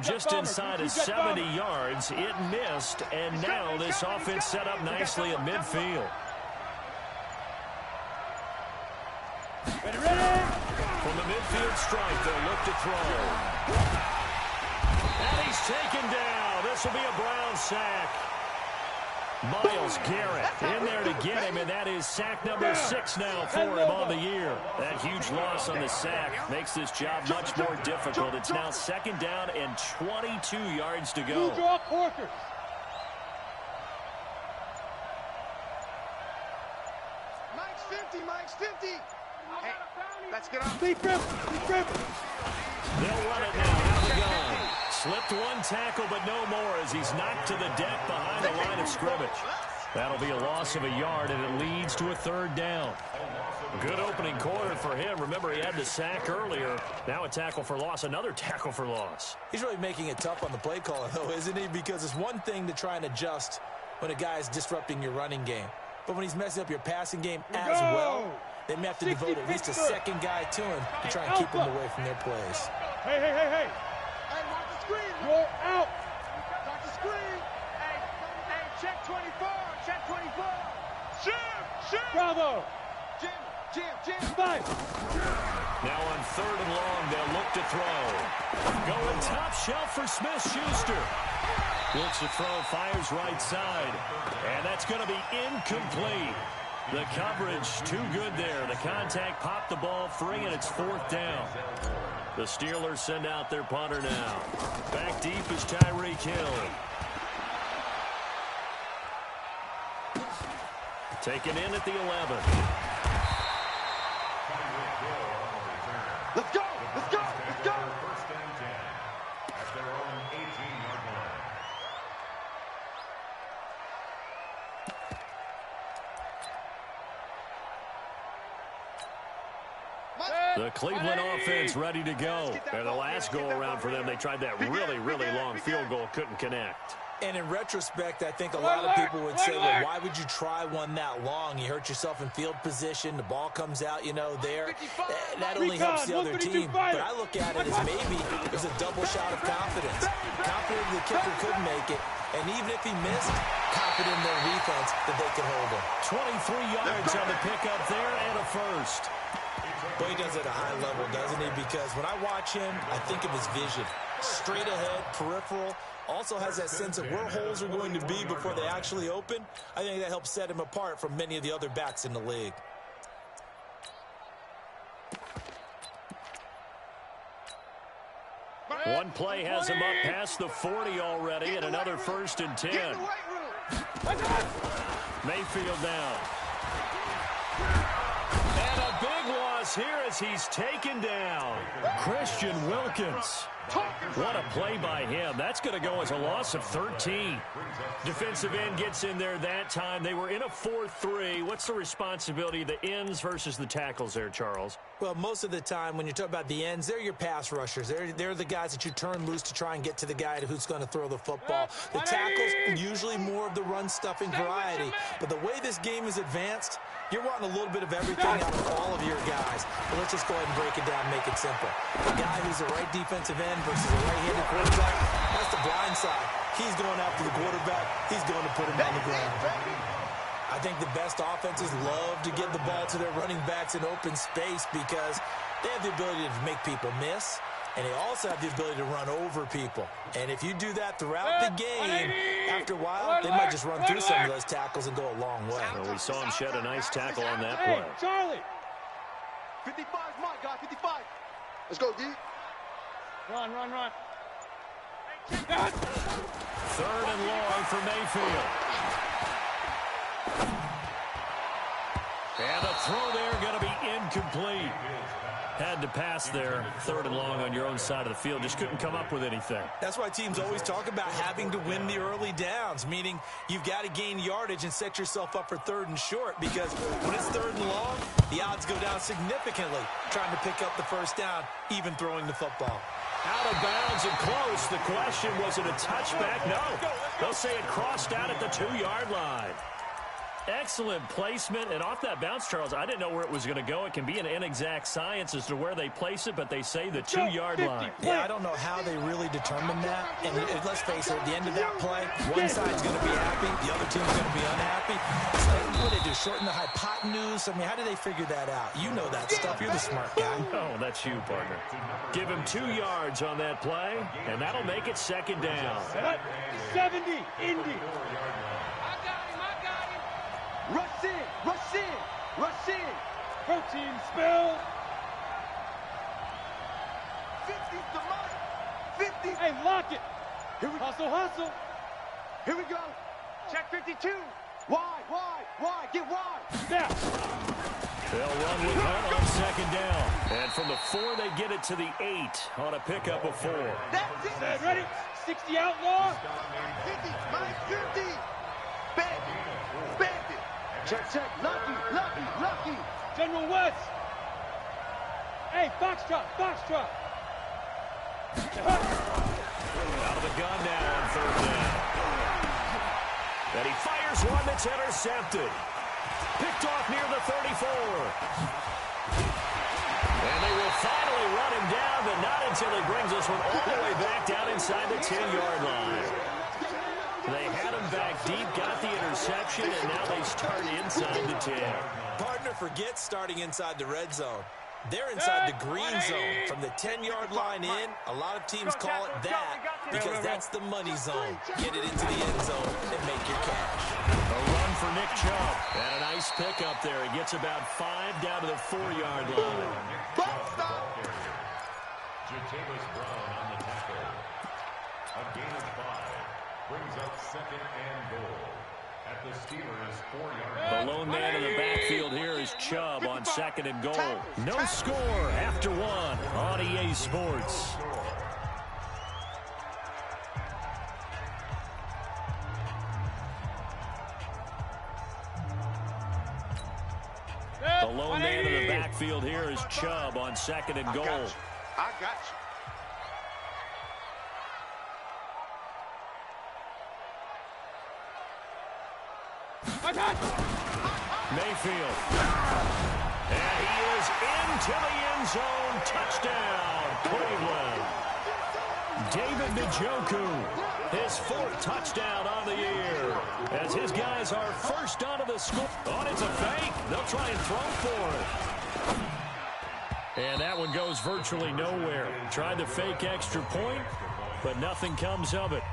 from just inside of 70 yards. It missed, and now this offense set up nicely at midfield. From the midfield stripe, they'll look to throw. And he's taken down. This will be a Brown sack. Myles Garrett in there to get him, and that is sack number 6 now for him on the year. That huge loss on the sack makes this job much more difficult. It's now 2nd down and 22 yards to go. Mike's 50, Mike's 50. Hey, let's get up. They'll run it now. Out the gun. Slipped one tackle, but no more as he's knocked to the deck behind the line of scrimmage. That'll be a loss of a yard, and it leads to a 3rd down. Good opening quarter for him. Remember, he had the sack earlier. Now a tackle for loss, another tackle for loss. He's really making it tough on the play caller, though, isn't he? Because it's one thing to try and adjust when a guy is disrupting your running game. But when he's messing up your passing game as well, they may have to devote at least a 2nd guy to him to try and keep him away from their plays. Hey, watch the screen. You're out. Watch the screen. Hey, check 24. Check 24. Shoot. Bravo. Jim. Five. Now on 3rd and long, they'll look to throw. Going top shelf for Smith-Schuster. Looks to throw, fires right side. And that's going to be incomplete. The coverage too good there. The contact popped the ball free, and it's 4th down. The Steelers send out their punter now. Back deep is Tyreek Hill. Taken in at the 11. Let's go. First and 10 at their own 18-yard line. The Cleveland offense ready to go. And the last go-around for them, they tried that really, really long field goal, couldn't connect. And in retrospect, I think a lot of people would say, well, why would you try one that long? You hurt yourself in field position. The ball comes out, there. That only helps the other team. But I look at it as maybe there's a double shot of confidence. Confident the kicker could make it. And even if he missed, confident in their defense that they could hold him. 23 yards on the pickup there and a first. Boy, he does it at a high level, doesn't he? Because when I watch him, I think of his vision. Straight ahead, peripheral. Also has that sense of where holes are going to be before they actually open. I think that helps set him apart from many of the other backs in the league. One play has him up past the 40 already, and another 1st and 10. Mayfield down. And a big loss here as he's taken down. Christian Wilkins. What a play by him. That's going to go as a loss of 13. Defensive end gets in there that time. They were in a 4-3. What's the responsibility of the ends versus the tackles there, Charles? Well, most of the time when you talk about the ends, they're your pass rushers. They're the guys that you turn loose to try and get to the guy who's going to throw the football. The tackles, usually more of the run-stuffing variety. But the way this game is advanced, you're wanting a little bit of everything out of all of your guys. But let's just go ahead and break it down and make it simple. The guy who's the right defensive end versus a right-handed quarterback, that's the blind side. He's going after the quarterback. He's going to put him on the ground. I think the best offenses love to give the ball to their running backs in open space because they have the ability to make people miss, and they also have the ability to run over people. And if you do that throughout the game, after a while, they might just run through some of those tackles and go a long way. Well, we saw him shed a nice tackle on that play. Charlie. 55 is mine, guy. 55. Let's go, D. Run. 3rd and long for Mayfield. And the throw there going to be incomplete. Had to pass there, 3rd and long on your own side of the field. Just couldn't come up with anything. That's why teams always talk about having to win the early downs, meaning you've got to gain yardage and set yourself up for 3rd and short, because when it's 3rd and long, the odds go down significantly trying to pick up the 1st down, even throwing the football. Out of bounds and close. The question, was it a touchback? No. They'll say it crossed out at the 2-yard line. Excellent placement, and off that bounce, Charles, I didn't know where it was going to go. It can be an inexact science as to where they place it, but they say the 2-yard line. Yeah, I don't know how they really determined that. And let's face it, at the end of that play, one side's going to be happy, the other team's going to be unhappy. So what did they do, shorten the hypotenuse? I mean, how did they figure that out? You know that stuff. You're the smart guy. Oh, that's you, partner. Give him 2 yards on that play, and that'll make it 2nd down. 70, Indy. Rush in, rush in, rush in. Protein spill. 50's the mark. 50. Hey, lock it. Here we go. Hustle, hustle. Here we go. Check 52. Wide. Get wide. Snap. They'll run with Hunt on 2nd down. And from the 4, they get it to the 8 on a pickup of 4. That's it. Set, ready? 60 outlaw. 50. Minus 50. Bandit. Check. Lucky. General West. Hey, foxtrot. Out of the gun now on 3rd down. And he fires one that's intercepted. Picked off near the 34. And they will finally run him down, but not until he brings this one all the way back down inside the 10-yard line. They had him back deep, got the interception, and now they start inside the 10. Partner, forget starting inside the red zone. They're inside the green zone. From the 10-yard line in, a lot of teams call it that because that's the money zone. Get it into the end zone and make your cash. A run for Nick Chubb. And a nice pickup there. He gets about 5 down to the 4-yard line. Jatavis Brown on the tackle. A gain of 5 brings up 2nd and goal at the Steelers' 4-yard line. The lone man in the backfield here is Chubb on 2nd and goal. No score after 1 on EA Sports. The lone man in the backfield here is Chubb on 2nd and goal. I got you. Mayfield. And he is into the end zone. Touchdown, Cleveland. David Njoku, his 4th touchdown on the year. As his guys are first onto the score. Oh, it's a fake. They'll try and throw for it. And that one goes virtually nowhere. Tried to fake extra point, but nothing comes of it.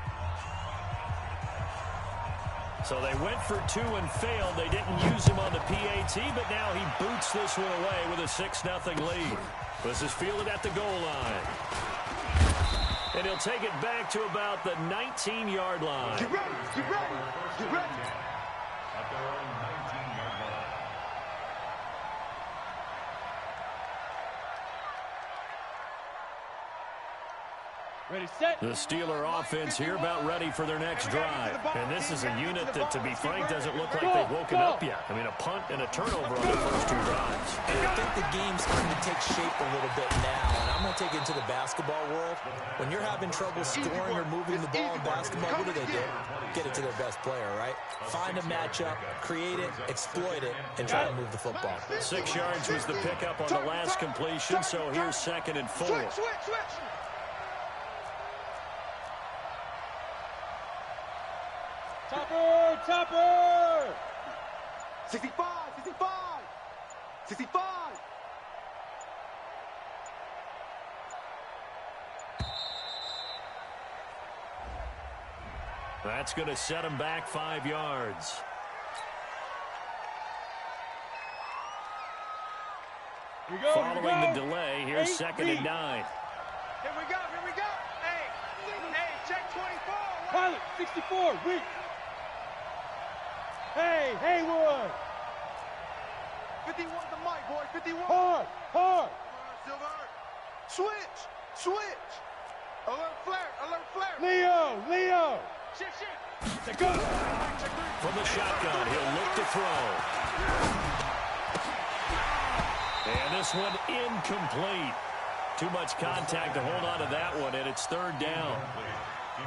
So they went for 2 and failed. They didn't use him on the PAT, but now he boots this one away with a 6-0 lead. This is fielded at the goal line. And he'll take it back to about the 19-yard line. Get ready. At their own 19-yard line. Ready, set. The Steeler offense here about ready for their next drive. And this is a unit that, to be frank, doesn't look like they've woken up yet. I mean, a punt and a turnover on their first 2 drives. And I think the game's starting to take shape a little bit now. And I'm going to take it into the basketball world. When you're having trouble scoring or moving the ball in basketball, what do? Get it to their best player, right? Find a matchup, create it, exploit it, and try to move the football. 6 yards was the pickup on the last completion, so here's 2nd and 4. Switch. Topper! 65. That's going to set him back 5 yards. Following the delay, here's 2nd and 9. Here we go. Hey, check 24. Pilot, 64, weak. Hey, Haywood. 51 the mic, boy. 51. Hard. Silver. Switch. Alert flare. Leo. Shift. Take go. From the shotgun, he'll look to throw. And this one incomplete. Too much contact to hold on to that one, and it's 3rd down.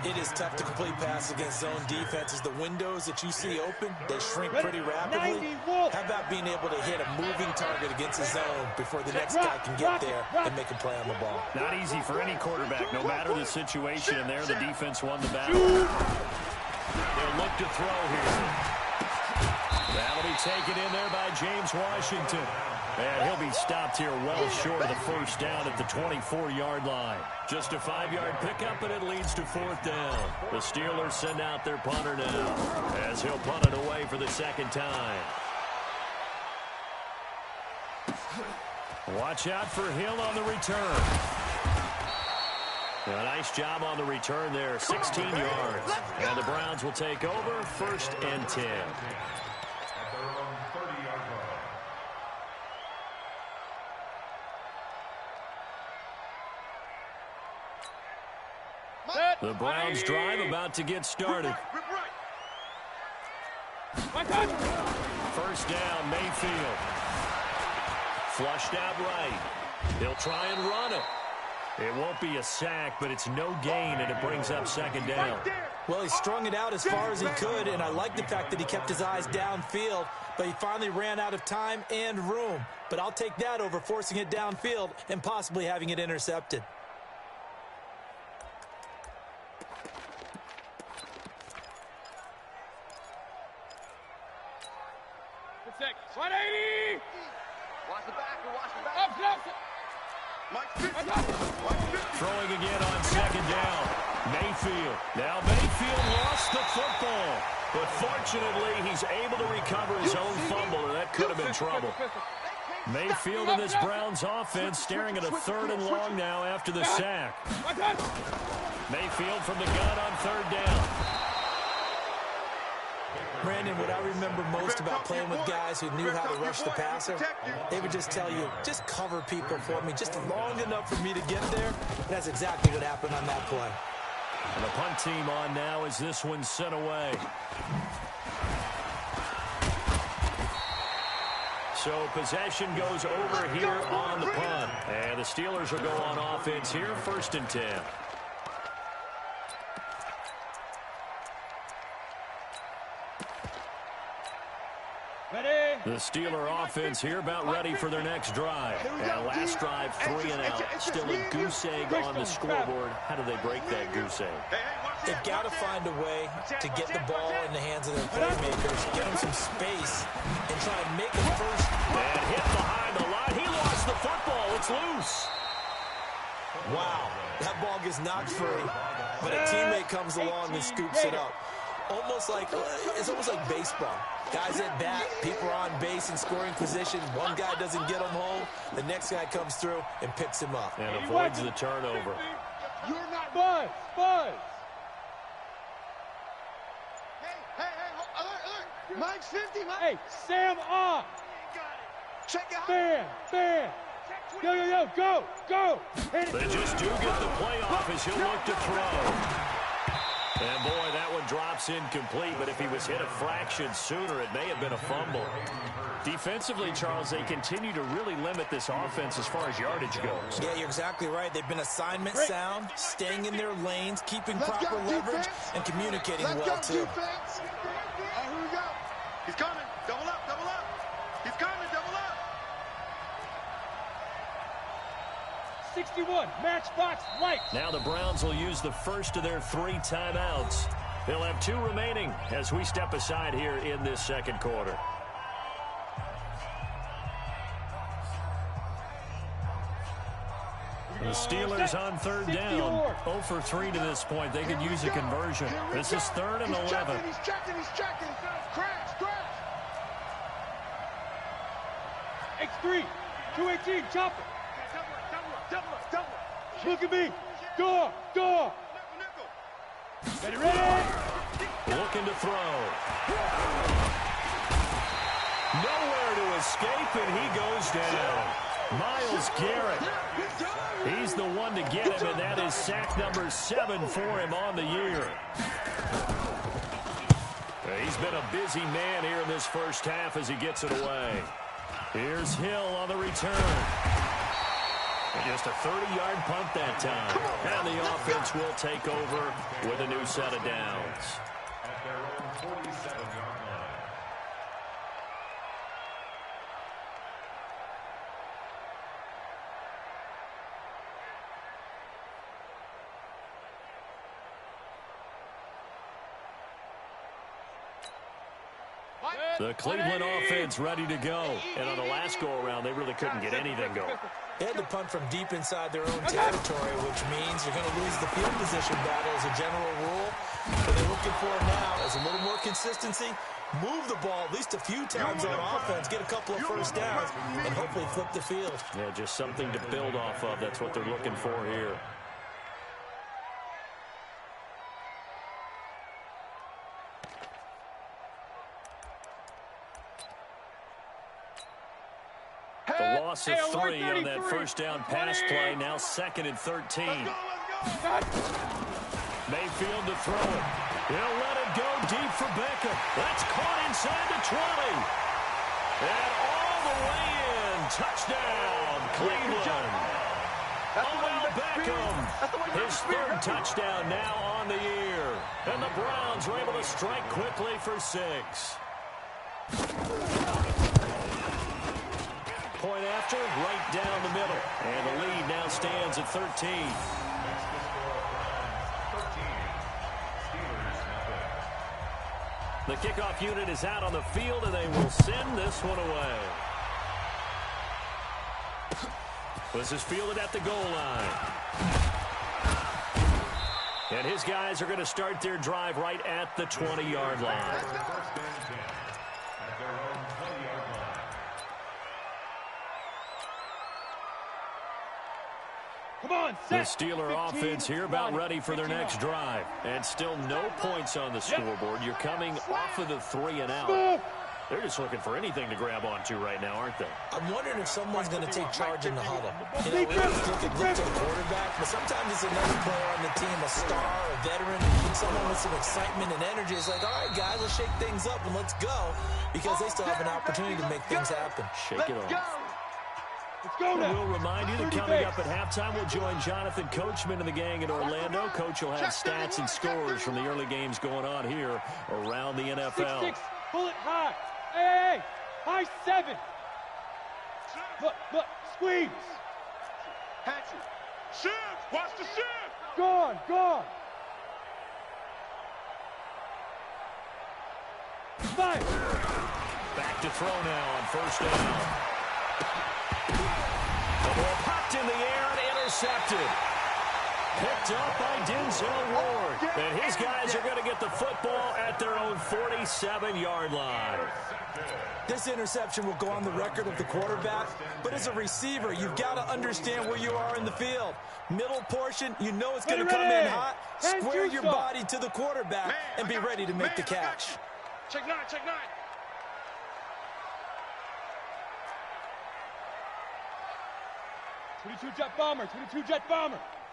It is tough to complete passes against zone defenses. The windows that you see open, they shrink pretty rapidly. How about being able to hit a moving target against a zone before the next guy can get there and make a play on the ball? Not easy for any quarterback, no matter the situation. And there, the defense won the battle. They'll look to throw here. That'll be taken in there by James Washington. And he'll be stopped here well short of the first down at the 24-yard line. Just a 5-yard pickup, and it leads to 4th down. The Steelers send out their punter now, as he'll punt it away for the second time. Watch out for Hill on the return. A nice job on the return there, 16 yards. And the Browns will take over, 1st and 10. The Browns drive about to get started. First down, Mayfield. Flushed out right. He'll try and run it. It won't be a sack, but it's no gain, and it brings up 2nd down. Well, he strung it out as far as he could, and I like the fact that he kept his eyes downfield, but he finally ran out of time and room. But I'll take that over forcing it downfield and possibly having it intercepted. Throwing again on 2nd down. Mayfield. Now Mayfield lost the football. But fortunately, he's able to recover his own fumble, or that could have been trouble. Mayfield and this Browns offense staring at a 3rd and long now after the sack. Mayfield from the gun on 3rd down. Brandon, what I remember most about playing with guys who knew how to rush the passer, they would just tell you, just cover people for me, just long enough for me to get there. And that's exactly what happened on that play. And the punt team on now as this one's sent away. So possession goes over here on the punt. And the Steelers will go on offense here, 1st and 10. The Steeler offense here about ready for their next drive. And last drive, 3 and out. Still a goose egg on the scoreboard. How do they break that goose egg? They've got to find a way to get the ball in the hands of their playmakers, get them some space, and try and make a first. And hit behind the line. He lost the football. It's loose. Wow, that ball gets knocked free, but a teammate comes along and scoops it up. It's almost like baseball. Guys at bat, people are on base in scoring position. One guy doesn't get him home. The next guy comes through and picks him up. And avoids the turnover. You're not Buzz. Hey, alert. Mike's 50, Mike. Hey, Sam on. Check it out. Fan. Yo, go. They just do get the play off as he'll look to throw. And boy, that one drops incomplete, but if he was hit a fraction sooner, it may have been a fumble. Defensively, Charles, they continue to really limit this offense as far as yardage goes. Yeah, you're exactly right. They've been assignment sound, staying in their lanes, keeping proper leverage, and communicating well, too. Defense. Here we go. He's coming. Double up. He's coming. Double up. 61, matchbox lights. Now the Browns will use the first of their 3 timeouts. They'll have 2 remaining as we step aside here in this second quarter. The Steelers on 3rd down. 0 for 3 to this point. They could use a conversion. This is 3rd and 11. He's checking. Crash. X3, 218, chopper. Look at me. Door. Ready. Looking to throw. Nowhere to escape, and he goes down. Myles Garrett. He's the one to get him, and that is sack number 7 for him on the year. He's been a busy man here in this first half as he gets it away. Here's Hill on the return. And just a 30-yard punt that time. And the offense will take over with a new set of downs. At their own 47-yard line. The Cleveland offense ready to go. And on the last go-around, they really couldn't get anything going. They had to punt from deep inside their own territory, which means you're going to lose the field position battle as a general rule. What they're looking for now is a little more consistency, move the ball at least a few times on offense, get a couple of first downs, and hopefully flip the field. Yeah, just something to build off of. That's what they're looking for here. The loss of 3 on that first down pass play. Now 2nd and 13. Mayfield to throw it. He'll let it go deep for Beckham. That's caught inside the 20. And all the way in. Touchdown, Cleveland. Odell Beckham. His 3rd touchdown now on the year. And the Browns are able to strike quickly for 6. Point after, right down the middle. And the lead now stands at 13. The kickoff unit is out on the field, and they will send this one away. This is fielded at the goal line. And his guys are going to start their drive right at the 20-yard line. The Steeler offense here about ready for their next drive. And still no points on the scoreboard. You're coming off of the 3 and out. They're just looking for anything to grab onto right now, aren't they? I'm wondering if someone's going to take charge in the huddle. You know, we always look to the quarterback, but sometimes it's another player on the team, a star, a veteran, someone with some excitement and energy. It's like, all right, guys, let's shake things up and let's go, because they still have an opportunity to make things happen. Shake it off. Let's go now. We'll remind you that coming up at halftime, we'll join Jonathan Coachman and the gang in Orlando. Coach will have stats and scores from the early games going on here around the NFL. 6-6, pull it high. Hey, high 7. Look, squeeze. Hatchet. Shift. Watch the shift. Gone. Five. Back to throw now on first down. The ball popped in the air and intercepted. Picked up by Denzel Ward. And his guys are going to get the football at their own 47-yard line. This interception will go on the record of the quarterback, but as a receiver, you've got to understand where you are in the field. Middle portion, you know it's going to come in hot. Square your body to the quarterback and be ready to make the catch. Check 9. 22 jet bomber.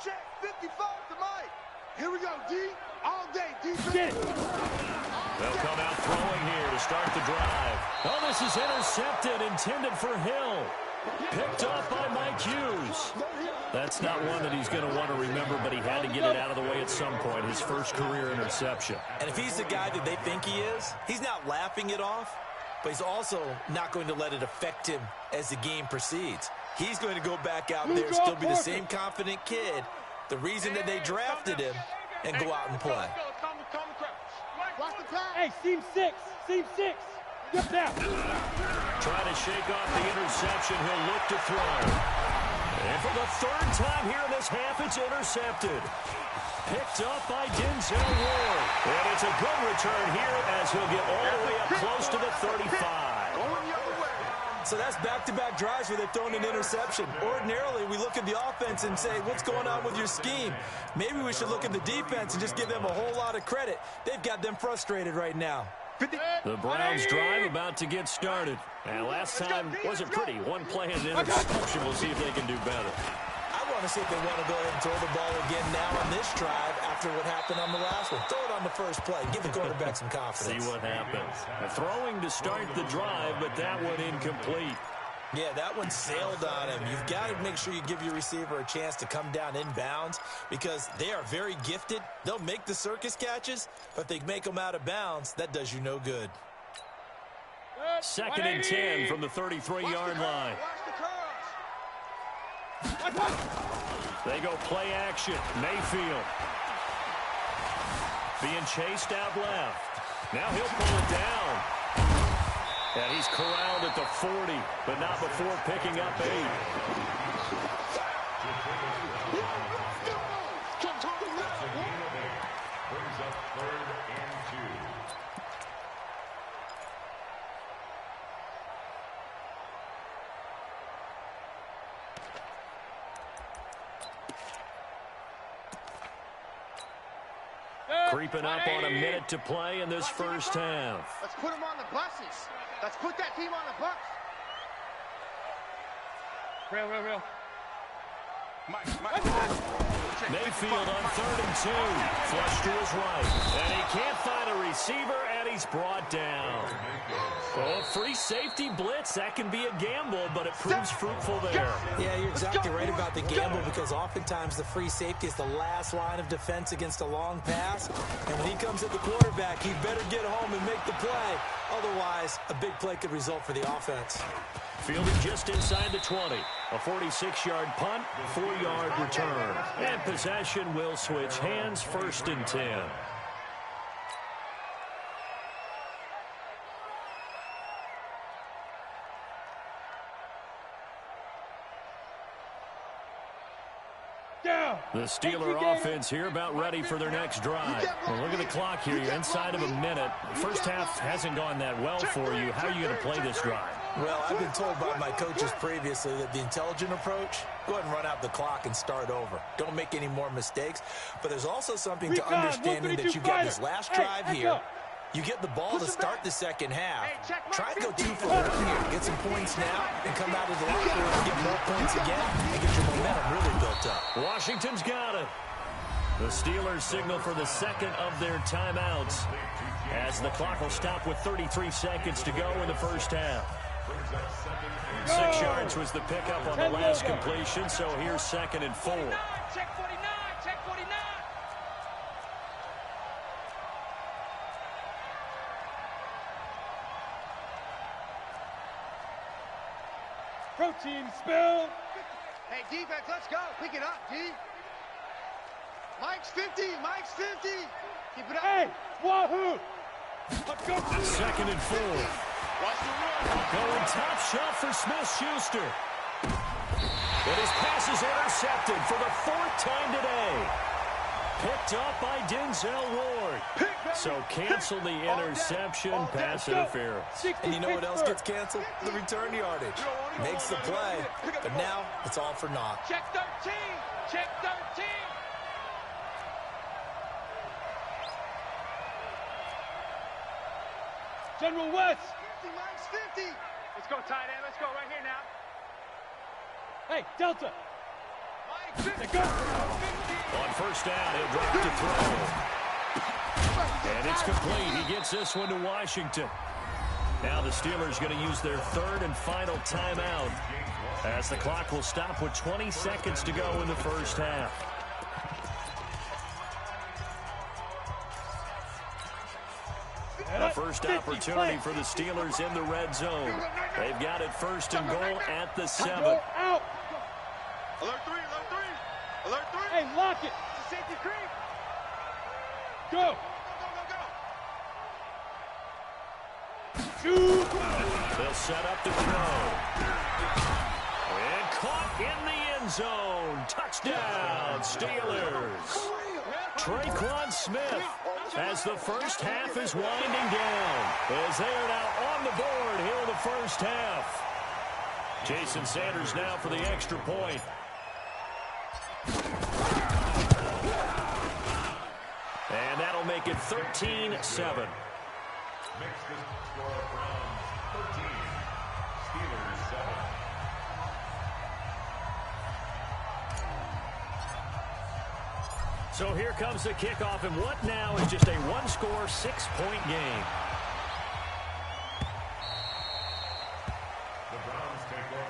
Check 55 to Mike. Here we go, D. All day, defense. Get it. They'll come out throwing here to start the drive. Oh, this is intercepted, intended for Hill. Picked off by Mike Hughes. That's not one that he's going to want to remember, but he had to get it out of the way at some point, his first career interception. And if he's the guy that they think he is, he's not laughing it off, but he's also not going to let it affect him as the game proceeds. He's going to go back out there, still be the same confident kid, the reason that they drafted him, and go out and play. Hey, seam 6. Get down. Trying to shake off the interception. He'll look to throw. And for the 3rd time here in this half, it's intercepted. Picked up by Denzel Ward. And it's a good return here as he'll get all the way up close to the 35. So that's back-to-back drives where they've thrown an interception. Ordinarily, we look at the offense and say, what's going on with your scheme? Maybe we should look at the defense and just give them a whole lot of credit. They've got them frustrated right now. The Browns drive about to get started. And last time wasn't pretty. One play and an interception. We'll see if they can do better. I want to see if they want to go ahead and throw the ball again now on this drive after what happened on the last one. Throw it on the first play. Give the quarterback some confidence. See what happens. Throwing to start the drive, but that one incomplete. Yeah, that one sailed on him. You've got to make sure you give your receiver a chance to come down inbounds because they are very gifted. They'll make the circus catches, but if they make them out of bounds, that does you no good. 2nd and 10 from the 33-yard line. They go play action. Mayfield being chased out left. Now he'll pull it down. And he's corralled at the 40, but not before picking up 8. Brings up 3rd and 2. Creeping up on a minute to play in this first half. Let's put them on the buses. Let's put that team on the bus. Real. Mayfield on 3rd and 2. Flush to his right. And he can't find a receiver, and he's brought down. Oh, free safety blitz. That can be a gamble, but it proves fruitful there. Yeah, you're exactly right about the gamble because oftentimes the free safety is the last line of defense against a long pass. And when he comes at the quarterback, he better get home and make the play. Otherwise, a big play could result for the offense. Fielded just inside the 20. A 46-yard punt, 4-yard return. And possession will switch hands, 1st and 10. The Steeler offense here about ready for their next drive. Well, look at the clock here. You're inside of a minute. First half hasn't gone that well for you. How are you going to play this drive? Well, I've been told by my coaches previously that the intelligent approach, go ahead and run out the clock and start over. Don't make any more mistakes. But there's also something to understanding that you got this last drive here. You get the ball to start the second half. Try to go 2 for 1 here. Get some points now and come out of the locker room and get more points again and get your momentum really built up. Washington's got it. The Steelers signal for the second of their timeouts as the clock will stop with 33 seconds to go in the first half. 6 yards was the pickup on the last completion, so here's 2nd and 4. Check 49, check 49. Protein spill. Hey, defense, let's go. Pick it up, D. Mike's 50. Mike's 50. Keep it up. Hey, wahoo. Let's go. 2nd and 4. Going top shelf for Smith-Schuster. But his pass is intercepted for the 4th time today. Picked up by Denzel Ward. So cancel the interception, pass interference. And you know what else gets canceled? The return yardage. Makes the play, but now it's all for naught. Check 13. Check 13. General West. 50, Mike's 50. Let's go, tight end. Let's go right here now. Hey, Delta. Mike 50. Let's go. On first down, he'll drop to throw. And it's complete. He gets this one to Washington. Now the Steelers going to use their 3rd and final timeout as the clock will stop with 20 seconds to go in the first half. A first opportunity for the Steelers in the red zone. They've got it 1st and goal at the 7. Go out. Alert 3, alert 3. Alert 3. Hey, lock it. It's a safety creep. Go. Go. They'll set up the throw. And caught in the end zone. Touchdown, Steelers. Traquan Smith as the first half is winding down. As they are now on the board here in the first half. Jason Sanders now for the extra point. And that'll make it 13-7. Makes this score of Browns 13, Steelers 7. So here comes the kickoff, and what now is just a one-score, 6-point game. The Browns take over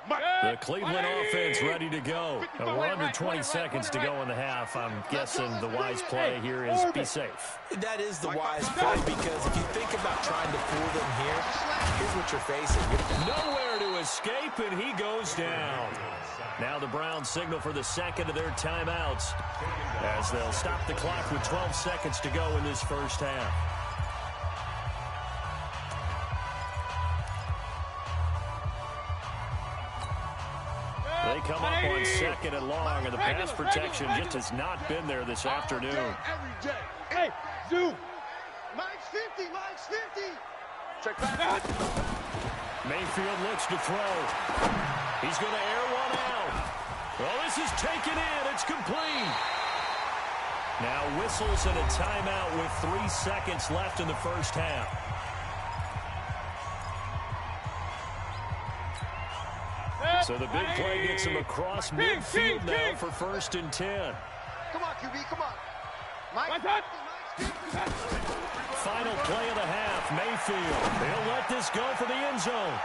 The Cleveland offense ready to go. We're under 20 seconds to go in the half. I'm guessing the wise play here is be safe. That is the wise play, because if you think about trying to fool them here, here's what you're facing. Nowhere to escape, and he goes down. Now the Browns signal for the second of their timeouts as they'll stop the clock with 12 seconds to go in this first half. They come up on second and long, and the pass protection just has not been there this afternoon. Hey, Zoo! Mine's 50, mine's 50. Check back. Mayfield looks to throw. He's going to air one out. Well, this is taken in. It's complete. Now whistles and a timeout with 3 seconds left in the first half. So the big play gets him across midfield now for 1st and 10. Come on, QB, come on. Mike, Final play of the half, Mayfield. He'll let this go for the end zone.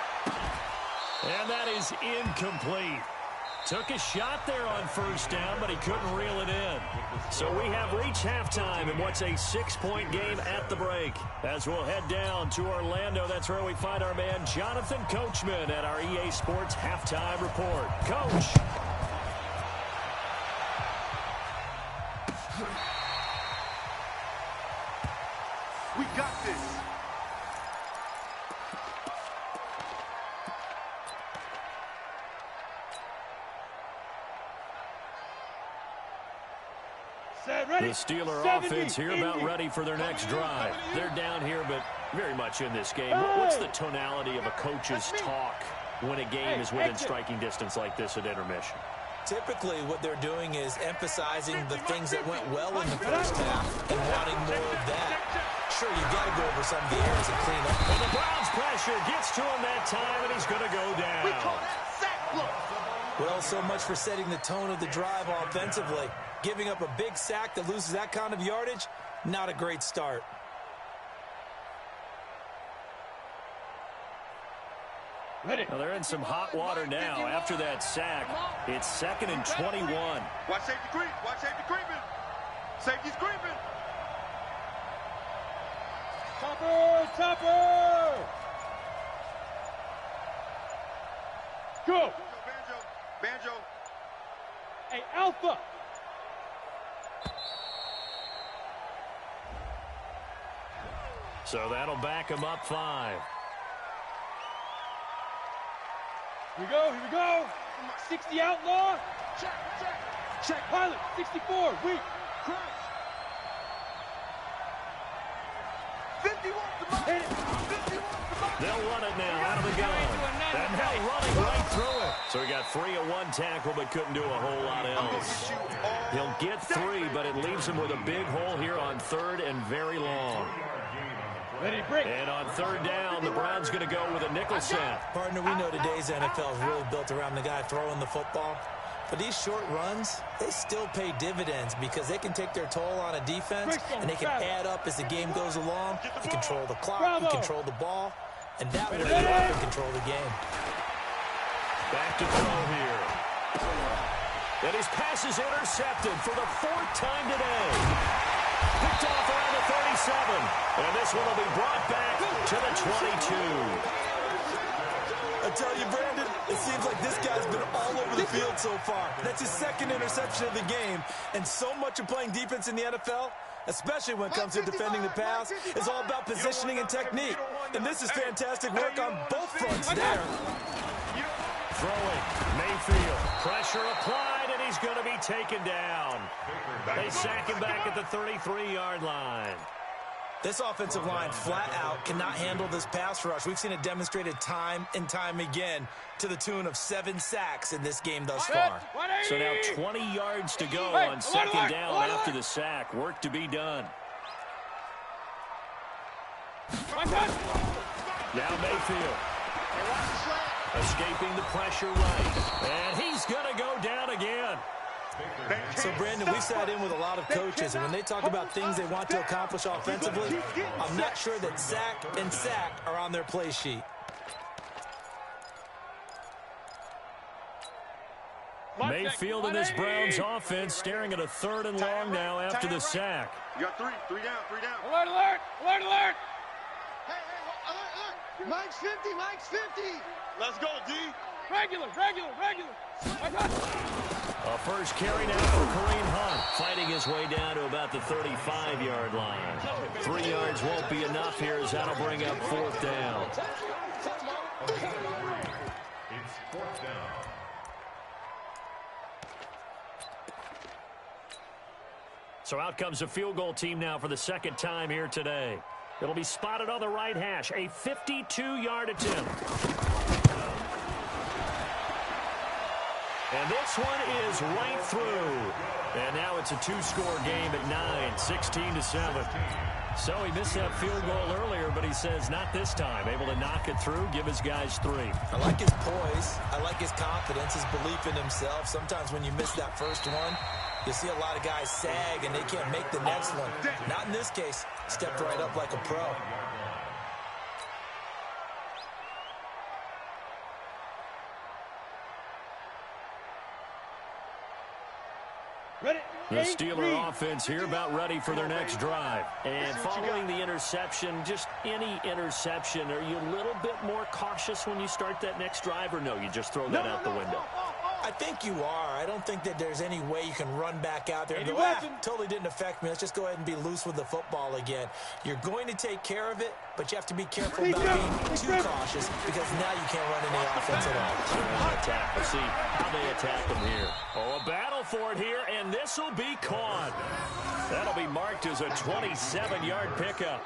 And that is incomplete. Took a shot there on 1st down, but he couldn't reel it in. So we have reached halftime in what's a 6-point game at the break. As we'll head down to Orlando, that's where we find our man Jonathan Coachman at our EA Sports Halftime Report. Coach. we got this. The Steeler offense here about ready for their next drive. They're down here, but very much in this game. What's the tonality of a coach's talk when a game is within striking distance like this at intermission? Typically, what they're doing is emphasizing the things that went well in the first half and wanting more of that. Sure, you've got to go over some of the errors and clean up. Well, the Browns pressure gets to him that time, and he's going to go down. We call that sack block. Well, so much for setting the tone of the drive offensively. Giving up a big sack that loses that kind of yardage, not a great start. Well, they're in some hot water now after that sack. It's 2nd and 21. Watch safety creep. Watch safety creeping. Safety's creeping. Topper! Topper! Go! Banjo. Banjo. Hey, Alpha! So that'll back him up 5. Here we go, here we go. 60 outlaw. Check, check. Check pilot, 64, weak. Cross. 51 to my. Hit it. 51 to my. They'll run it now out of the gun. And now running right through it. So he got 3 of 1 tackle, but couldn't do a whole lot else. He'll get 3, but it leaves him with a big hole here on 3rd and very long. Ready to break. And on 3rd down, the Browns going to go with a nickel set. Partner, we know today's NFL is really built around the guy throwing the football. But these short runs, they still pay dividends because they can take their toll on a defense, and they can add up as the game goes along. You control the clock, you control the ball, and that way you can control the game. Back to throw here. And his pass is intercepted for the 4th time today. Picked off around the 37. And this one will be brought back to the 22. I tell you, Brandon, it seems like this guy's been all over the field so far. That's his 2nd interception of the game. And so much of playing defense in the NFL, especially when it comes to defending the pass, is all about positioning and technique. And this is fantastic work on both fronts there. Throwing, Mayfield, pressure applied, and he's going to be taken down. They sack him back at the 33-yard line. This offensive line flat out cannot handle this pass rush. We've seen it demonstrated time and time again to the tune of 7 sacks in this game thus far. So now 20 yards to go on 2nd down after the sack. Work to be done. Now Mayfield. Escaping the pressure right. And he's going to go down again. So, Brandon, we've sat in with a lot of coaches, and when they talk about things they want to accomplish offensively, I'm not sure that sack and sack are on their play sheet. Mayfield and this Browns offense staring at a 3rd and long now after the sack. You got three down. Alert, alert, alert, alert. Hey, alert. Mike's 50. Let's go, D. Regular. A first carry now for Kareem Hunt, fighting his way down to about the 35-yard line. 3 yards won't be enough here as that'll bring up 4th down. It's 4th down. So out comes the field goal team now for the 2nd time here today. It'll be spotted on the right hash, a 52-yard attempt. And this one is right through. And now it's a 2-score game at 9, 16-7. So he missed that field goal earlier, but he says not this time. Able to knock it through, give his guys 3. I like his poise. I like his confidence, his belief in himself. Sometimes when you miss that first one, you see a lot of guys sag and they can't make the next one. Not in this case. Stepped right up like a pro. The Steeler offense here about ready for their next drive. And following the interception, just any interception, are you a little bit more cautious when you start that next drive, or no, you just throw that out the window? I think you are. I don't think that there's any way you can run back out there and go, totally didn't affect me. Let's just go ahead and be loose with the football again. You're going to take care of it, but you have to be careful about being too cautious because now you can't run any offense at all. Attack. Let's see how they attack them here. Oh, a battle for it here, and this will be caught. That'll be marked as a 27-yard pickup.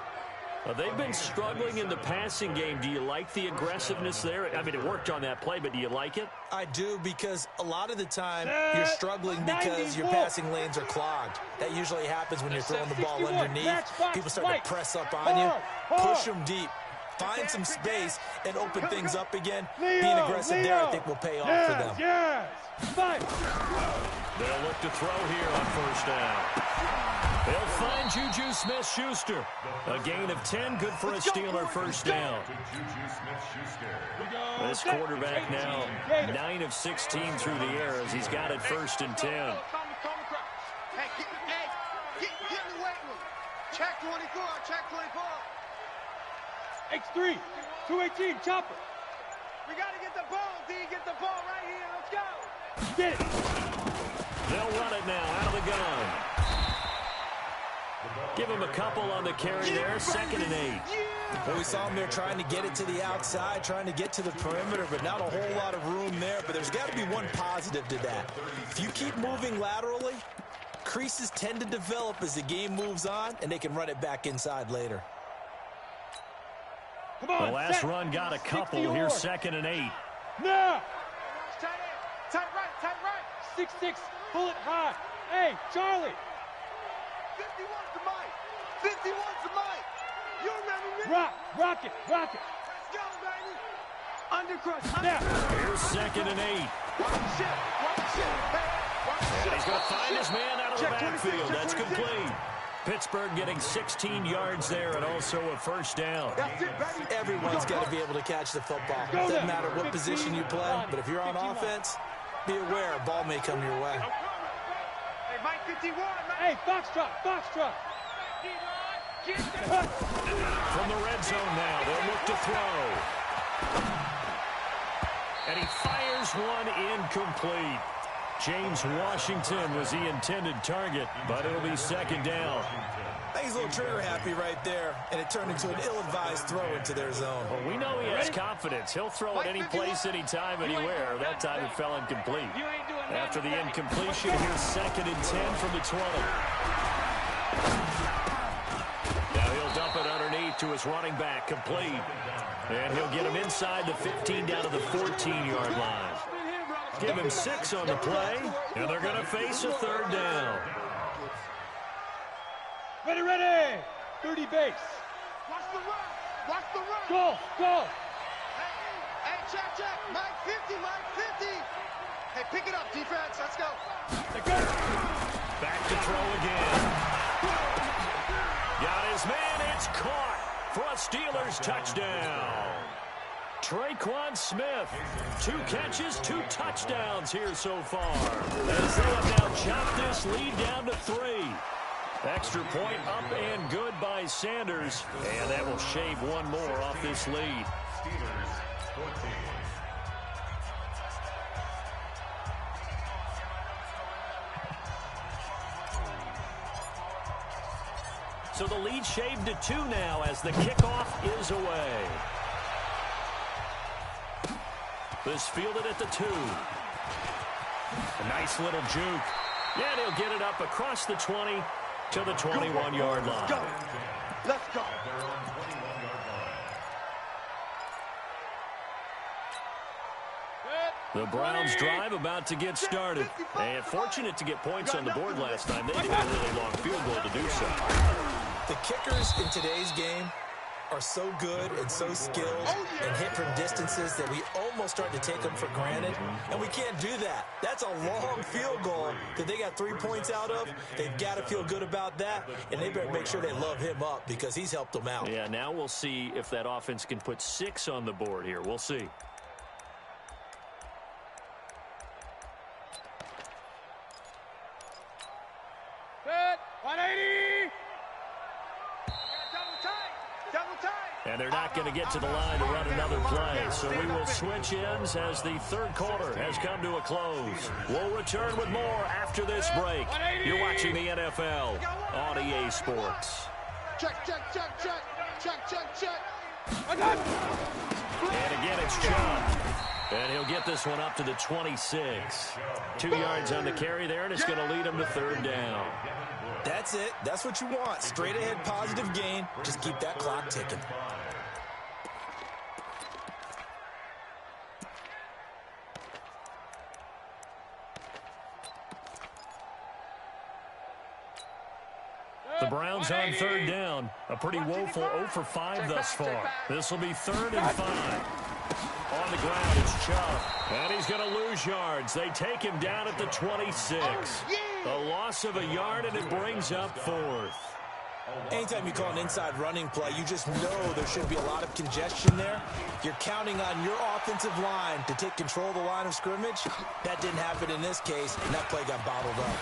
They've been struggling in the passing game. Do you like the aggressiveness there? I mean, it worked on that play, but do you like it? I do, because a lot of the time you're struggling because your passing lanes are clogged. That usually happens when you're throwing the ball underneath. People start to press up on you. Push them deep. Find some space and open things up again. Being aggressive there, I think, will pay off for them. They'll look to throw here on 1st down. They'll find Juju Smith-Schuster. A gain of 10, good for a Steeler 1st down. This quarterback now 9 of 16 through the air as he's got it 1st and 10. Hey, get in the weight room. Check 24, check 24. X3, 218, chopper. We got to get the ball, D. Get the ball right here. Let's go. Get it. They'll run it now out of the gun. Give him a couple on the carry there, 2nd and 8. Well, we saw him there trying to get it to the outside, trying to get to the perimeter, but not a whole lot of room there. But there's got to be one positive to that. If you keep moving laterally, creases tend to develop as the game moves on, and they can run it back inside later. Come on, the last run got a couple. Here's 2nd and 8. No. Tight right. 6-6, pull it high. Hey, Charlie. 51's the mic. 51's the mic. You remember me? Rock it. Let's go, baby. Undercrush. Now. Here's 2nd and 8. Watch the shit. And he's going to find his man out of the backfield. That's complete. Pittsburgh getting 16 yards there and also a 1st down. That's it, baby. Everyone's got to be able to catch the football. It doesn't matter what position you play, but if you're on offense, be aware a ball may come your way. Hey, Mike 51, man. Hey, Foxtrot. From the red zone now, they'll look to throw. And he fires one incomplete. James Washington was the intended target, but it'll be 2nd down. I think he's a little trigger happy right there, and it turned into an ill-advised throw into their zone. Well, we know he has confidence. He'll throw it any place, anytime, anywhere. That time it fell incomplete. After the incompletion, here's 2nd and 10 from the 20. Now he'll dump it underneath to his running back, complete. And he'll get him inside the 15 down to the 14-yard line. Give him 6 on the play, and they're going to face a 3rd down. Ready. 30 base. Watch the run. Go. Hey, check. Mike 50. Hey, pick it up, defense. Let's go. Back to throw again. Got his man. It's caught for a Steelers touchdown. Traquan Smith. 2 catches, 2 touchdowns here so far. As they have now chopped this lead down to 3. Extra point up and good by Sanders. And that will shave one more off this lead. Steelers 14. So the lead shaved to 2 now as the kickoff is away. This fielded at the 2. A nice little juke. And he'll get it up across the 20 to the 21-yard line. Let's go. The Browns drive about to get started. And fortunate to get points on the board last time. They needed a really long field goal to do so. The kickers in today's game are so good and so skilled and hit from distances that we almost start to take them for granted, and we can't do that. That's a long field goal that they got 3 points out of. They've got to feel good about that, and they better make sure they love him up because he's helped them out. Yeah, now we'll see if that offense can put 6 on the board here. We'll see. Set. 180. And they're not going to get to the line to run another play. So we will switch ends as the third quarter has come to a close. We'll return with more after this break. You're watching the NFL on EA Sports. Check, check, check, check. Check, check, check. And again, it's Chubb. And he'll get this one up to the 26. 2 yards on the carry there, and it's going to lead him to third down. That's it. That's what you want. Straight ahead positive gain. Just keep that clock ticking. The Browns on third down. A pretty woeful 0 for 5 thus far. This will be 3rd and 5. On the ground, it's Chubb. And he's going to lose yards. They take him down at the 26. A loss of a yard, and it brings up 4th. Anytime you call an inside running play, you just know there should be a lot of congestion there. You're counting on your offensive line to take control of the line of scrimmage. That didn't happen in this case, and that play got bottled up.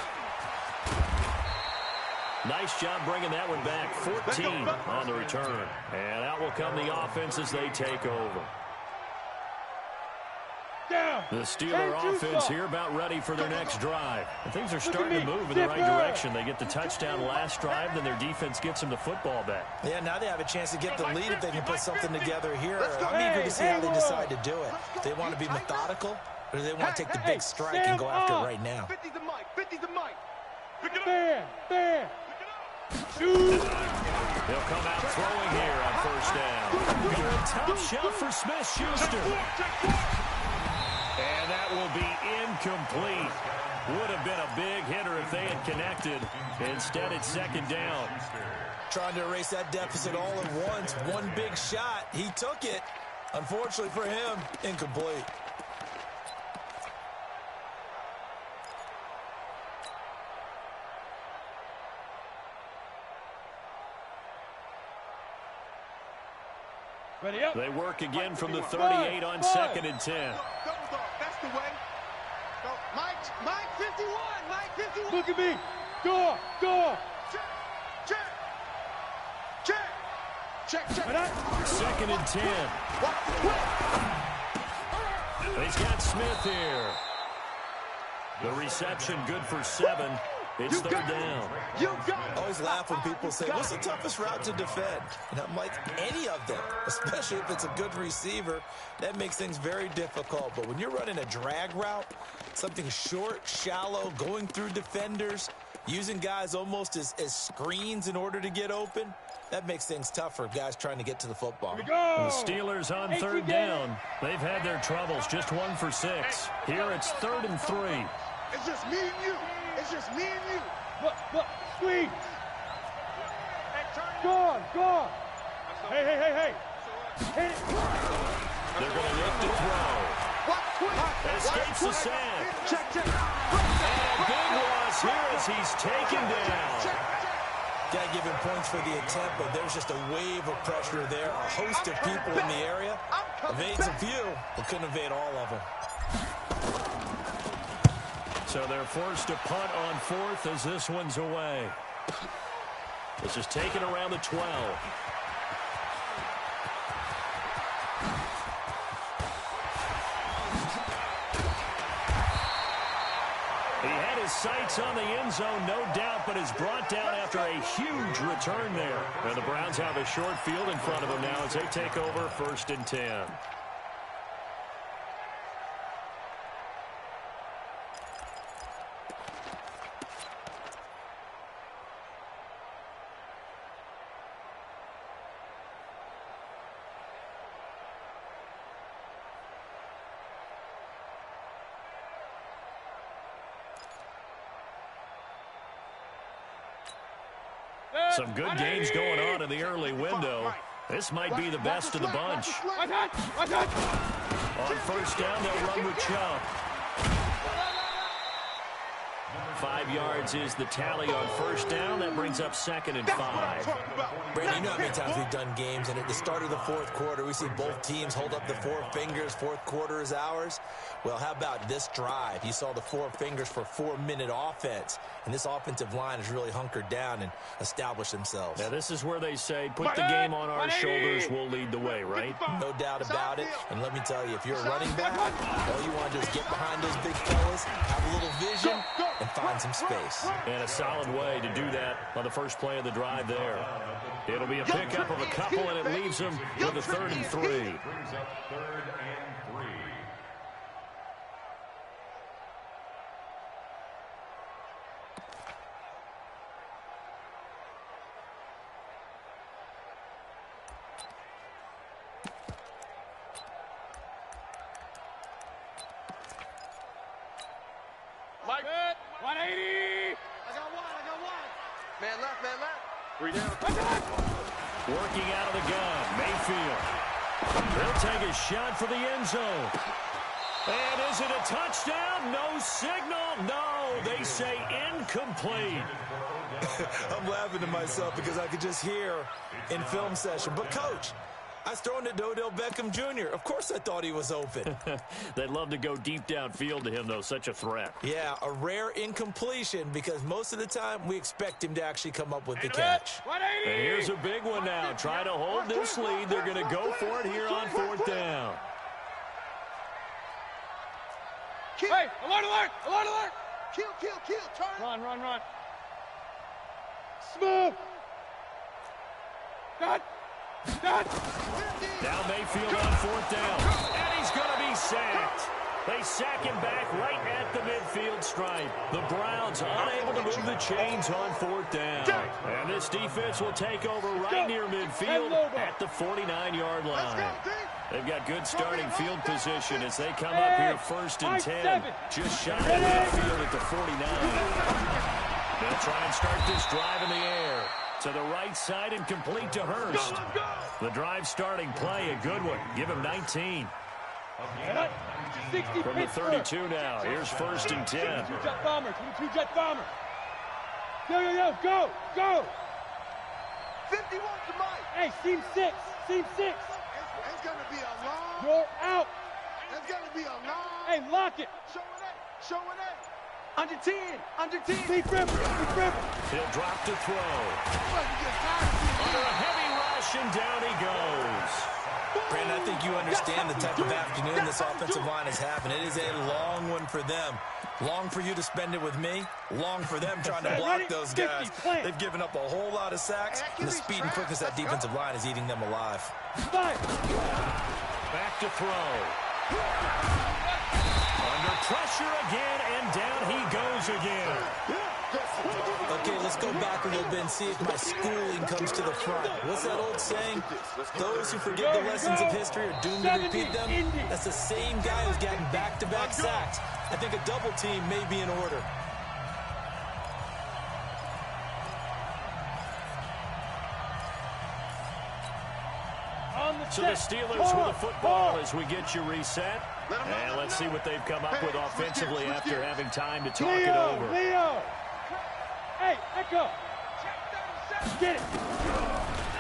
Nice job bringing that one back. 14 on the return. And out will come the offense as they take over. The Steeler offense here about ready for their next drive. And things are starting to move in the right direction. They get the touchdown last drive, then their defense gets them the football back. Yeah, now they have a chance to get the lead if they can put something together here. I'm eager to see how they decide to do it. Do they want to be methodical, or do they want to take the big strike and go after it right now? 50 the mic, 50 the mic. Pick it up. Fair. He'll come out throwing here on first down. Good top shelf for Smith-Schuster. And that will be incomplete. Would have been a big hitter if they had connected. Instead, it's 2nd down. Trying to erase that deficit all at once. One big shot. He took it. Unfortunately for him, incomplete. Ready up. They work again from the 38 on 2nd and 10. Double dog, that's the way. Go. Mike 51, Mike 51. Look at me. Go. Check. Right up. 2nd and 10. He's got Smith here. The reception good for 7. It's 3rd down. You got it. I always laugh when people say, what's the toughest route to defend? And I'm like, any of them, especially if it's a good receiver. That makes things very difficult. But when you're running a drag route, something short, shallow, going through defenders, using guys almost as screens in order to get open, that makes things tough for guys trying to get to the football. The Steelers on 3rd down. They've had their troubles, just 1 for 6. Here it's 3rd and 3. It's just me and you. It's just me and you. Look. Squeeze. Go on. Hey. Hit it. They're going to look to throw. Escapes the sand. Check. And a big loss here as he's taken down. Got to give him points for the attempt, but there's just a wave of pressure there. A host of people in the area. Evades a few, but couldn't evade all of them. So they're forced to punt on fourth as this one's away. This is taken around the 12. He had his sights on the end zone, no doubt, but is brought down after a huge return there. And the Browns have a short field in front of them now as they take over 1st and 10. Some good games going on in the early window. This might be the best of the bunch. On 1st down, they'll run with Chubb. 5 yards is the tally on 1st down. That brings up 2nd and 5. Brandon, you know how many times we've done games, and at the start of the 4th quarter, we see both teams hold up the 4 fingers. 4th quarter is ours. Well, how about this drive? You saw the 4 fingers for 4-minute offense, and this offensive line has really hunkered down and established themselves. Now, this is where they say, put the game on our shoulders, we'll lead the way, right? No doubt about it. And let me tell you, if you're a running back, all you want to do is get behind those big fellas, have a little vision, and find some space. And a solid way to do that on the first play of the drive there. It'll be a pickup of a couple, and it leaves them with a 3rd and 3. Brings up 3rd and 3. Mike, 180. I got one. Man left. 3 down. Working out of the gun, Mayfield. They'll take a shot for the end zone. And is it a touchdown? No signal. No, they say incomplete. I'm laughing to myself because I could just hear in film session. But, Coach, I was throwing to Odell Beckham Jr. Of course I thought he was open. They'd love to go deep downfield to him, though. Such a threat. Yeah, a rare incompletion because most of the time we expect him to actually come up with the catch. And here's a big one now. Try to hold this lead. They're going to go for it here on 4th down. Hey, alert! Kill. Turn. Run. Smooth. Got. Now Mayfield on 4th down. And he's going to be sacked. They sack him back right at the midfield stripe. The Browns unable to move the chains on 4th down. And this defense will take over right near midfield at the 49-yard line. They've got good starting field position as they come up here 1st and 10. Just shy of midfield at the 49. They'll try and start this drive in the air. To the right side and complete to Hurst. The drive starting play, a good one. Give him 19. From the 32 now. Here's 1st and 10. 22 jet bomber. Go. 51 to Mike. Hey, seam 6. It's going to be a long. You're out. It's going to be a long. Hey, lock it. Showing it. Under 10. Deep river. He'll drop to throw. Under a heavy rush, and down he goes. Brandon, I think you understand the type of afternoon this offensive line is having. It is a long one for them. Long for you to spend it with me. Long for them trying to block those guys. They've given up a whole lot of sacks, and the speed and quickness of that defensive line is eating them alive. Back to throw. Under pressure again, and down he goes again. Okay, let's go back a little bit and see if my schooling comes to the front. What's that old saying? Those who forget the lessons of history are doomed to repeat them. That's the same guy who's gotten back-to-back sacks. I think a double team may be in order. So the Steelers with the football as we get you reset. And let's see what they've come up with offensively after having time to talk it over. Leo! Hey, Echo! Get it!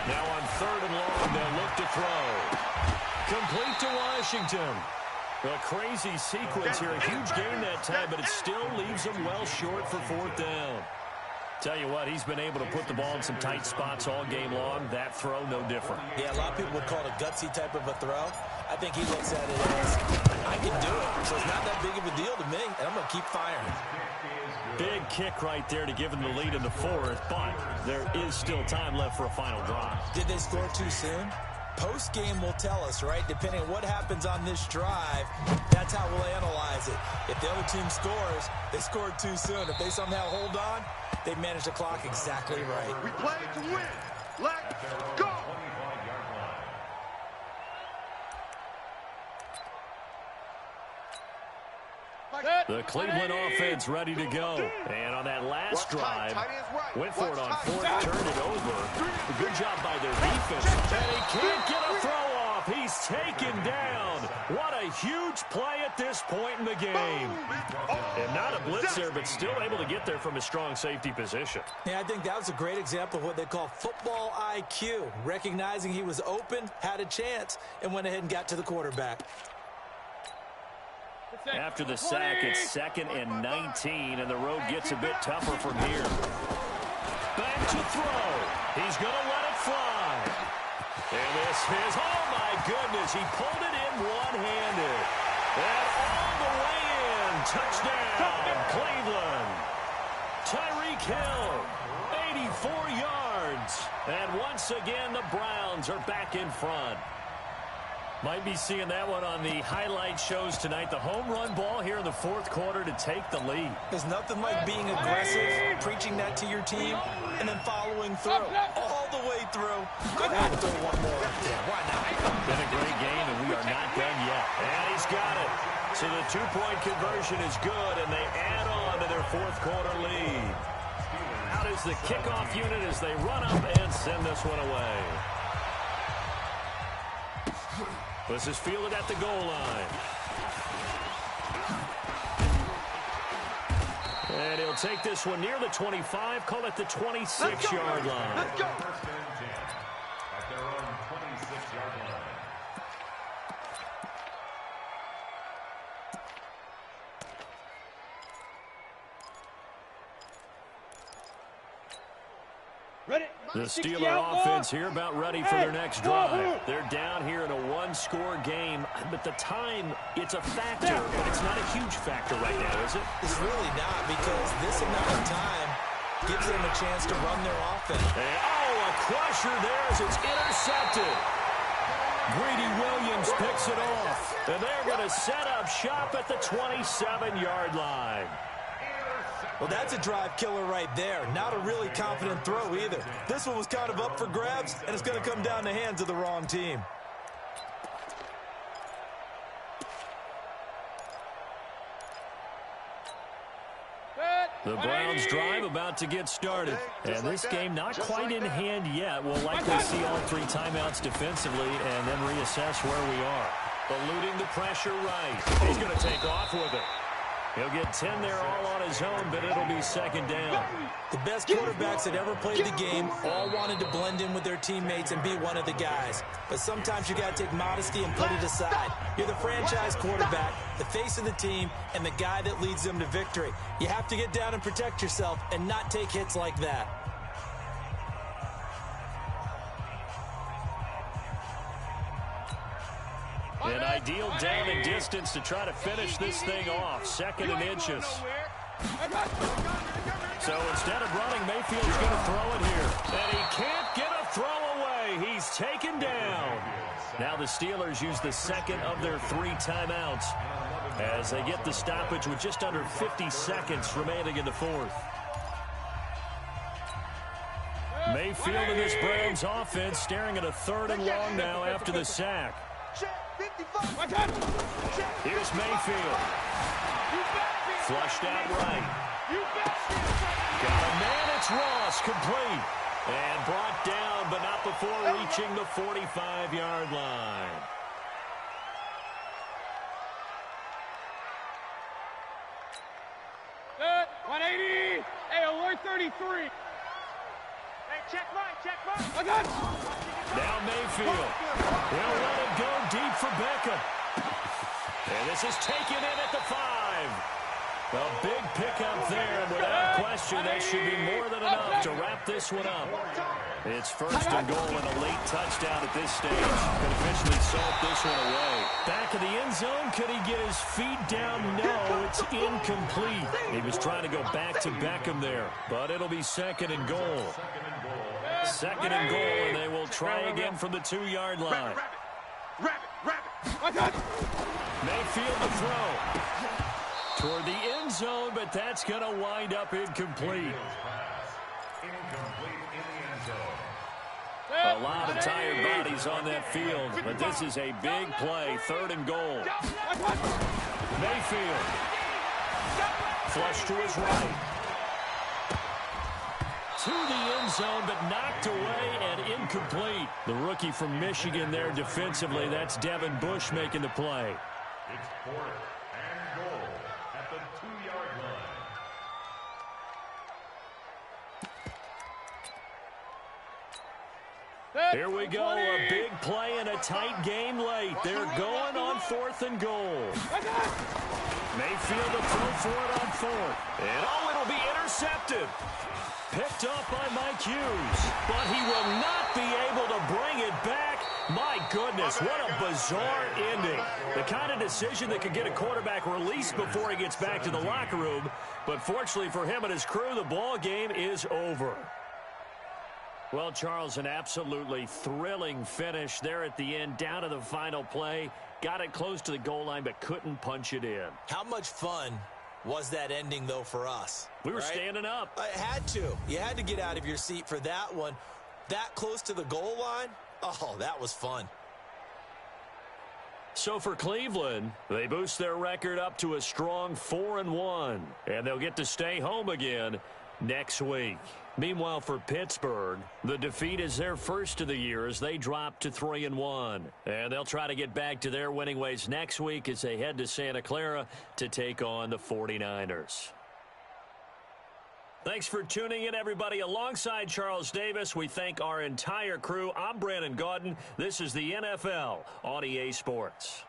Now on 3rd and long, they'll look to throw. Complete to Washington. A crazy sequence here. A huge gain that time, but it still leaves him well short for fourth down. Tell you what, he's been able to put the ball in some tight spots all game long. That throw, no different. Yeah, a lot of people would call it a gutsy type of a throw. I think he looks at it as, I can do it. So it's not that big of a deal to me, and I'm going to keep firing. Big kick right there to give him the lead in the fourth, but there is still time left for a final drive. Did they score too soon? Post-game will tell us, right? Depending on what happens on this drive, that's how we'll analyze it. If the other team scores, they scored too soon. If they somehow hold on, they manage the clock exactly right. We play to win. Let's go. The Cleveland offense ready to go. And on that last drive, went for it on fourth, turned it over. Good job by their defense. And he can't get a throw off. He's taken down. What a huge play at this point in the game. And not a blitz there, but still able to get there from a strong safety position. Yeah, I think that was a great example of what they call football IQ. Recognizing he was open, had a chance, and went ahead and got to the quarterback. After the sack, it's 2nd and 19, and the road gets a bit tougher from here. Back to throw. He's going to let it fly. And this is, oh my goodness, he pulled it in one-handed. And all the way in. Touchdown, Cleveland. Tyreek Hill, 84 yards. And once again, the Browns are back in front. Might be seeing that one on the highlight shows tonight. The home run ball here in the fourth quarter to take the lead. There's nothing like being aggressive, preaching that to your team, and then following through all the way through. Go ahead and throw one more. Yeah, why not? Been a great game, and we are not done yet. And he's got it. So the two-point conversion is good, and they add on to their fourth quarter lead. Out is the kickoff unit as they run up and send this one away. This is fielded at the goal line. And he'll take this one near the 25, call it the 26-yard line. Let's go. First and 10 at their own 26-yard line. Ready? The Steeler offense here about ready for their next drive. They're down here in a one-score game, but the time, it's a factor, but it's not a huge factor right now, is it? It's really not, because this amount of time gives them a chance to run their offense. And, oh, a crusher there as it's intercepted. Greedy Williams picks it off, and they're going to set up shop at the 27-yard line. Well, that's a drive killer right there. Not a really confident throw either. This one was kind of up for grabs, and it's going to come down the hands of the wrong team. The Browns drive about to get started. And this game not quite in hand yet. We'll likely see all three timeouts defensively and then reassess where we are. Eluding the pressure right. He's going to take off with it. He'll get 10 there all on his own, but it'll be second down. The best quarterbacks that ever played the game all wanted to blend in with their teammates and be one of the guys. But sometimes you got to take modesty and put it aside. You're the franchise quarterback, the face of the team, and the guy that leads them to victory. You have to get down and protect yourself and not take hits like that. An ideal down and distance to try to finish this thing off. 2nd and inches. So instead of running, Mayfield's going to throw it here. And he can't get a throw away. He's taken down. Now the Steelers use the second of their 3 timeouts as they get the stoppage with just under 50 seconds remaining in the fourth. Mayfield and this Browns offense staring at a 3rd and long now after the sack. Here's Mayfield. Flushed out right. Got a man, it's Ross, complete. And brought down, but not before reaching the 45-yard line. Good. 180. Hey, alert 33. Hey, check right, check right. I got it. Now Mayfield. He'll let it go deep for Beckham. And this is taken in at the 5. A big pickup there, and without question, that should be more than enough to wrap this one up. It's first and goal and a late touchdown at this stage. Could officially salt this one away. Back in the end zone, could he get his feet down? No, it's incomplete. He was trying to go back to Beckham there, but it'll be second and goal. Second and goal, and they will try again from the 2-yard line. Mayfield to throw. Toward the end zone, but that's going to wind up incomplete. A lot of tired bodies on that field, but this is a big play. Third and goal. Mayfield. Flush to his right. To the end zone, but knocked away and incomplete. The rookie from Michigan there defensively. That's Devin Bush making the play. It's 4th and goal at the 2-yard line. Here we go, a big play and a tight game late. They're going on 4th and goal. Mayfield to throw for it on 4th. And it'll be intercepted. Picked up by Mike Hughes, but he will not be able to bring it back. My goodness, what a bizarre ending. The kind of decision that could get a quarterback released before he gets back to the locker room. But fortunately for him and his crew, the ball game is over. Well, Charles, an absolutely thrilling finish there at the end, down to the final play. Got it close to the goal line, but couldn't punch it in. How much fun was that ending, though, for us? We were standing up. I had to. You had to get out of your seat for that one. That close to the goal line? Oh, that was fun. So for Cleveland, they boost their record up to a strong 4-1, and they'll get to stay home again next week. Meanwhile, for Pittsburgh, the defeat is their first of the year as they drop to 3-1. And they'll try to get back to their winning ways next week as they head to Santa Clara to take on the 49ers. Thanks for tuning in, everybody. Alongside Charles Davis, we thank our entire crew. I'm Brandon Gaudin. This is the NFL on EA Sports.